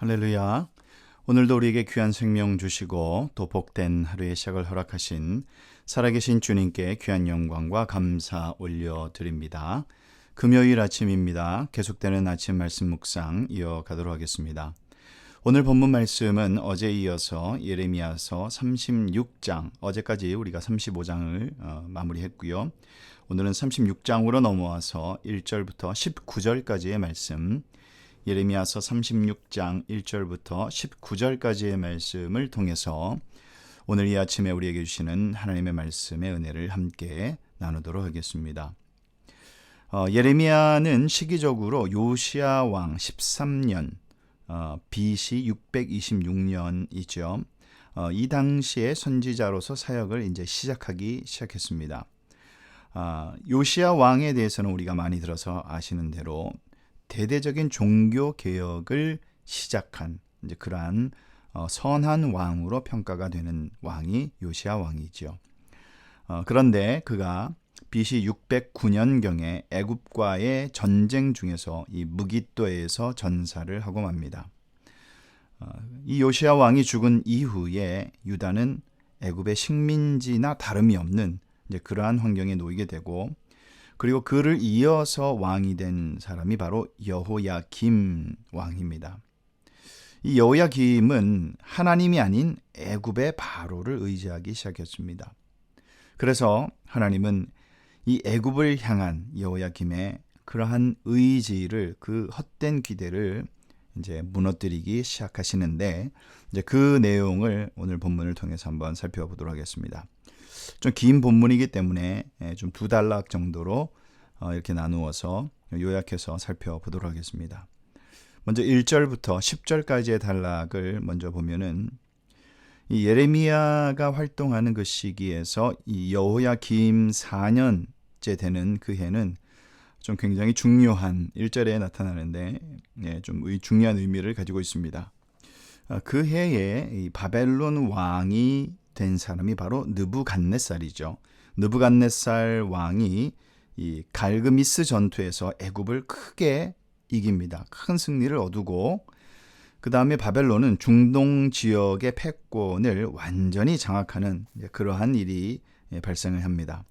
할렐루야. 오늘도 우리에게 귀한 생명 주시고 또 복된 하루의 시작을 허락하신 살아계신 주님께 귀한 영광과 감사 올려드립니다. 금요일 아침입니다. 계속되는 아침 말씀 묵상 이어가도록 하겠습니다. 오늘 본문 말씀은 어제 이어서 예레미야서 36장, 어제까지 우리가 35장을 마무리했고요. 오늘은 36장으로 넘어와서 1절부터 19절까지의 말씀, 예레미야서 36장 1절부터 19절까지의 말씀을 통해서 오늘 이 아침에 우리에게 주시는 하나님의 말씀의 은혜를 함께 나누도록 하겠습니다. 예레미야는 시기적으로 요시야 왕 13년 BC 626년이죠. 이 당시에 선지자로서 사역을 이제 시작하기 시작했습니다. 요시야 왕에 대해서는 우리가 많이 들어서 아시는 대로 대대적인 종교 개혁을 시작한 이제 그러한 선한 왕으로 평가가 되는 왕이 요시야 왕이죠. 그런데 그가 BC 609년경에 애굽과의 전쟁 중에서 이 무깃도에서 전사를 하고 맙니다. 이 요시야 왕이 죽은 이후에 유다는 애굽의 식민지나 다름이 없는 이제 그러한 환경에 놓이게 되고, 그리고 그를 이어서 왕이 된 사람이 바로 여호야김 왕입니다. 이 여호야김은 하나님이 아닌 애굽의 바로를 의지하기 시작했습니다. 그래서 하나님은 이 애굽을 향한 여호야김의 그러한 의지를, 그 헛된 기대를 이제 무너뜨리기 시작하시는데, 이제 그 내용을 오늘 본문을 통해서 한번 살펴보도록 하겠습니다. 좀 긴 본문이기 때문에 좀 두 단락 정도로 이렇게 나누어서 요약해서 살펴보도록 하겠습니다. 먼저 1절부터 10절까지의 단락을 먼저 보면은, 이 예레미야가 활동하는 그 시기에서 이 여호야김 4년째 되는 그 해는 좀 굉장히 중요한 1절에 나타나는데 좀 중요한 의미를 가지고 있습니다. 그 해에 이 바벨론 왕이 된 사람이 바로 느부갓네살이죠. 느부갓네살 왕이 이 갈그미스 전투에서 애굽을 크게 이깁니다. 큰 승리를 얻고, 그 다음에 바벨론은 중동 지역의 패권을 완전히 장악하는 그러한 일이 발생을 합니다.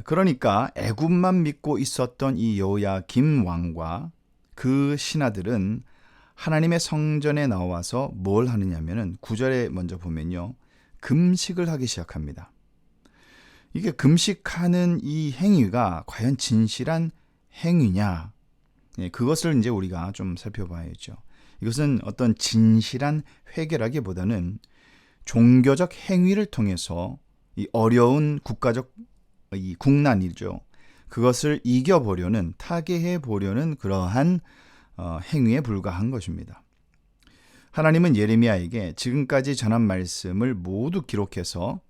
그러니까 애굽만 믿고 있었던 이 여호야김 왕과 그 신하들은 하나님의 성전에 나와서 뭘 하느냐면은 9절에 먼저 보면요, 금식을 하기 시작합니다. 이게 금식하는 이 행위가 과연 진실한 행위냐? 그것을 이제 우리가 좀 살펴봐야죠. 이것은 어떤 진실한 회개라기보다는 종교적 행위를 통해서 이 어려운 국가적 이 국난이죠. 그것을 이겨보려는, 타개해 보려는 그러한 행위에 불과한 것입니다. 하나님은 예레미야에게 지금까지 전한 말씀을 모두 기록해서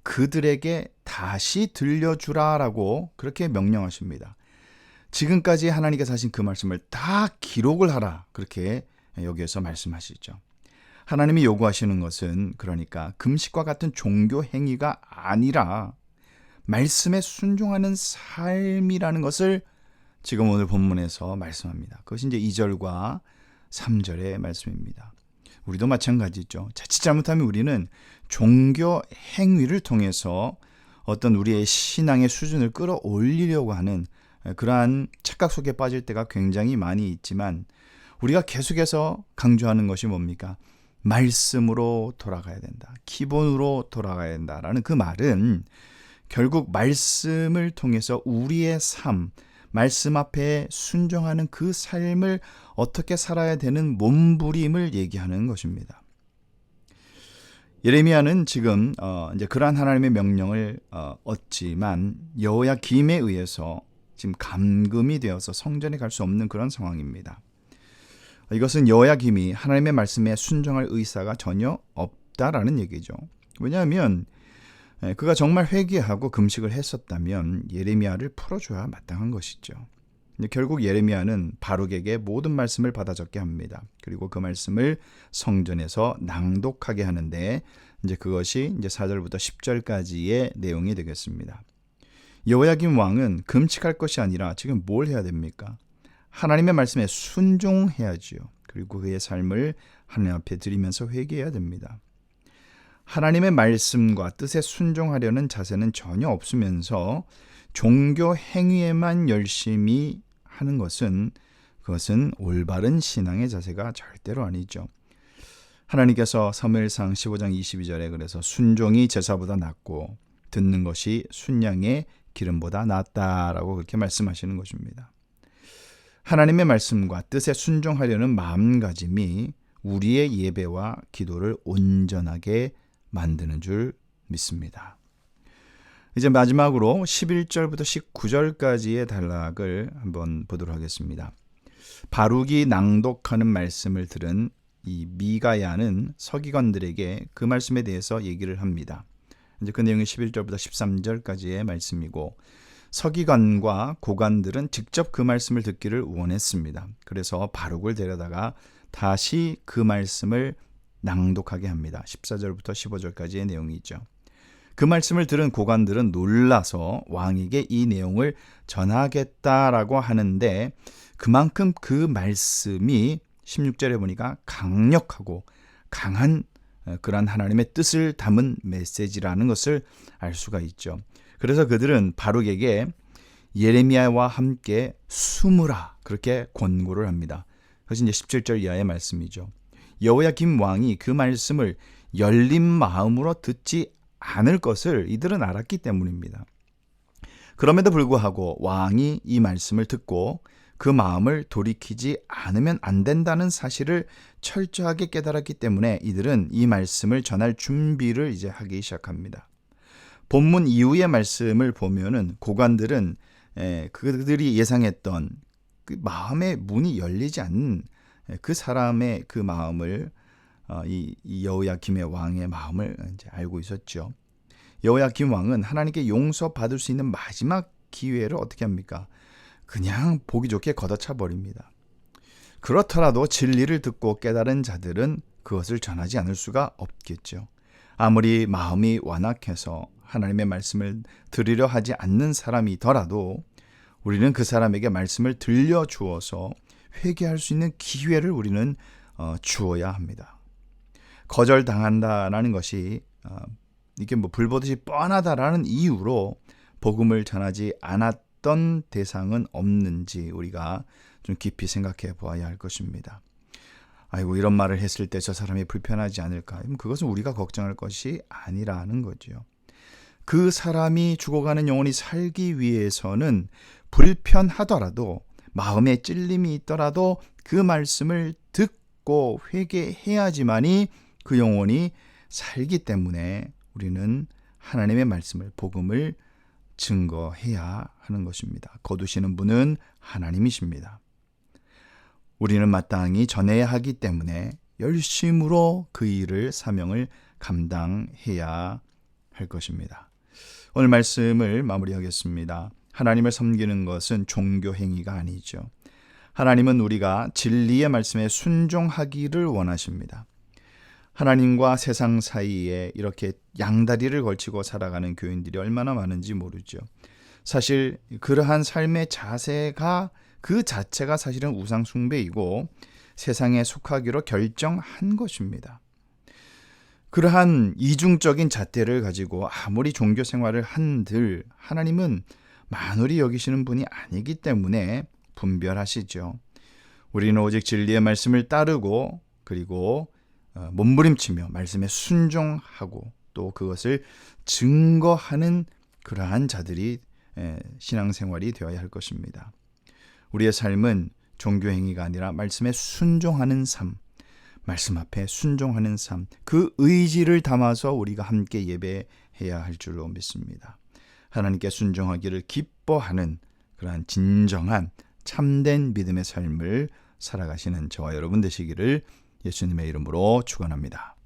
그들에게 다시 들려주라라고 그렇게 명령하십니다. 지금까지 하나님께서 하신 그 말씀을 다 기록을 하라, 그렇게 여기에서 말씀하시죠. 하나님이 요구하시는 것은 그러니까 금식과 같은 종교 행위가 아니라 말씀에 순종하는 삶이라는 것을 지금 오늘 본문에서 말씀합니다. 그것이 이제 2절과 3절의 말씀입니다. 우리도 마찬가지죠. 자칫 잘못하면 우리는 종교 행위를 통해서 어떤 우리의 신앙의 수준을 끌어올리려고 하는 그러한 착각 속에 빠질 때가 굉장히 많이 있지만, 우리가 계속해서 강조하는 것이 뭡니까? 말씀으로 돌아가야 된다. 기본으로 돌아가야 된다라는 그 말은 결국 말씀을 통해서 우리의 삶, 말씀 앞에 순종하는 그 삶을 어떻게 살아야 되는 몸부림을 얘기하는 것입니다. 예레미야는 지금 이제 그러한 하나님의 명령을 얻지만 여호야김에 의해서 지금 감금이 되어서 성전에 갈 수 없는 그런 상황입니다. 이것은 여호야김이 하나님의 말씀에 순종할 의사가 전혀 없다라는 얘기죠. 왜냐하면 그가 정말 회개하고 금식을 했었다면 예레미야를 풀어줘야 마땅한 것이죠. 근데 결국 예레미야는 바룩에게 모든 말씀을 받아 적게 합니다. 그리고 그 말씀을 성전에서 낭독하게 하는데, 이제 그것이 이제 4절부터 10절까지의 내용이 되겠습니다. 여호야김 왕은 금식할 것이 아니라 지금 뭘 해야 됩니까? 하나님의 말씀에 순종해야지요. 그리고 그의 삶을 하나님 앞에 드리면서 회개해야 됩니다. 하나님의 말씀과 뜻에 순종하려는 자세는 전혀 없으면서 종교 행위에만 열심히 하는 그것은 올바른 신앙의 자세가 절대로 아니죠. 하나님께서 사무엘상 15장 22절에 그래서 순종이 제사보다 낫고 듣는 것이 순양의 기름보다 낫다라고 그렇게 말씀하시는 것입니다. 하나님의 말씀과 뜻에 순종하려는 마음가짐이 우리의 예배와 기도를 온전하게 만드는 줄 믿습니다. 이제 마지막으로 11절부터 19절까지의 단락을 한번 보도록 하겠습니다. 바룩이 낭독하는 말씀을 들은 이 미가야는 서기관들에게 그 말씀에 대해서 얘기를 합니다. 이제 그 내용이 11절부터 13절까지의 말씀이고, 서기관과 고관들은 직접 그 말씀을 듣기를 원했습니다. 그래서 바룩을 데려다가 다시 그 말씀을 낭독하게 합니다. 14절부터 15절까지의 내용이죠. 그 말씀을 들은 고관들은 놀라서 왕에게 이 내용을 전하겠다라고 하는데, 그만큼 그 말씀이 16절에 보니까 강력하고 강한 그러한 하나님의 뜻을 담은 메시지라는 것을 알 수가 있죠. 그래서 그들은 바룩에게 예레미야와 함께 숨으라 그렇게 권고를 합니다. 그것이 이제 17절 이하의 말씀이죠. 여호야김 왕이 그 말씀을 열린 마음으로 듣지 않을 것을 이들은 알았기 때문입니다. 그럼에도 불구하고 왕이 이 말씀을 듣고 그 마음을 돌이키지 않으면 안 된다는 사실을 철저하게 깨달았기 때문에 이들은 이 말씀을 전할 준비를 이제 하기 시작합니다. 본문 이후의 말씀을 보면은 고관들은 그들이 예상했던 그 마음의 문이 열리지 않는 그 사람의 그 마음을 이 여호야김의 왕의 마음을 이제 알고 있었죠. 여호야김 왕은 하나님께 용서받을 수 있는 마지막 기회를 어떻게 합니까? 그냥 보기 좋게 걷어차 버립니다. 그렇더라도 진리를 듣고 깨달은 자들은 그것을 전하지 않을 수가 없겠죠. 아무리 마음이 완악해서 하나님의 말씀을 들으려 하지 않는 사람이더라도 우리는 그 사람에게 말씀을 들려주어서 회개할 수 있는 기회를 우리는 주어야 합니다. 거절당한다라는 것이 이게 불보듯이 뻔하다라는 이유로 복음을 전하지 않았던 대상은 없는지 우리가 좀 깊이 생각해 보아야 할 것입니다. 아이고, 이런 말을 했을 때 저 사람이 불편하지 않을까? 그것은 우리가 걱정할 것이 아니라는 거죠. 그 사람이 죽어가는 영혼이 살기 위해서는 불편하더라도, 마음에 찔림이 있더라도 그 말씀을 듣고 회개해야지만이 그 영혼이 살기 때문에 우리는 하나님의 말씀을, 복음을 증거해야 하는 것입니다. 거두시는 분은 하나님이십니다. 우리는 마땅히 전해야 하기 때문에 열심으로 그 일을, 사명을 감당해야 할 것입니다. 오늘 말씀을 마무리하겠습니다. 하나님을 섬기는 것은 종교 행위가 아니죠. 하나님은 우리가 진리의 말씀에 순종하기를 원하십니다. 하나님과 세상 사이에 이렇게 양다리를 걸치고 살아가는 교인들이 얼마나 많은지 모르죠. 사실 그러한 삶의 자세가 그 자체가 사실은 우상 숭배이고 세상에 속하기로 결정한 것입니다. 그러한 이중적인 잣대를 가지고 아무리 종교 생활을 한들 하나님은 만홀히 여기시는 분이 아니기 때문에 분별하시죠. 우리는 오직 진리의 말씀을 따르고 그리고 몸부림치며 말씀에 순종하고 또 그것을 증거하는 그러한 자들이 신앙생활이 되어야 할 것입니다. 우리의 삶은 종교행위가 아니라 말씀에 순종하는 삶, 말씀 앞에 순종하는 삶, 그 의지를 담아서 우리가 함께 예배해야 할 줄로 믿습니다. 하나님께 순종하기를 기뻐하는 그러한 진정한 참된 믿음의 삶을 살아가시는 저와 여러분 되시기를 예수님의 이름으로 축원합니다.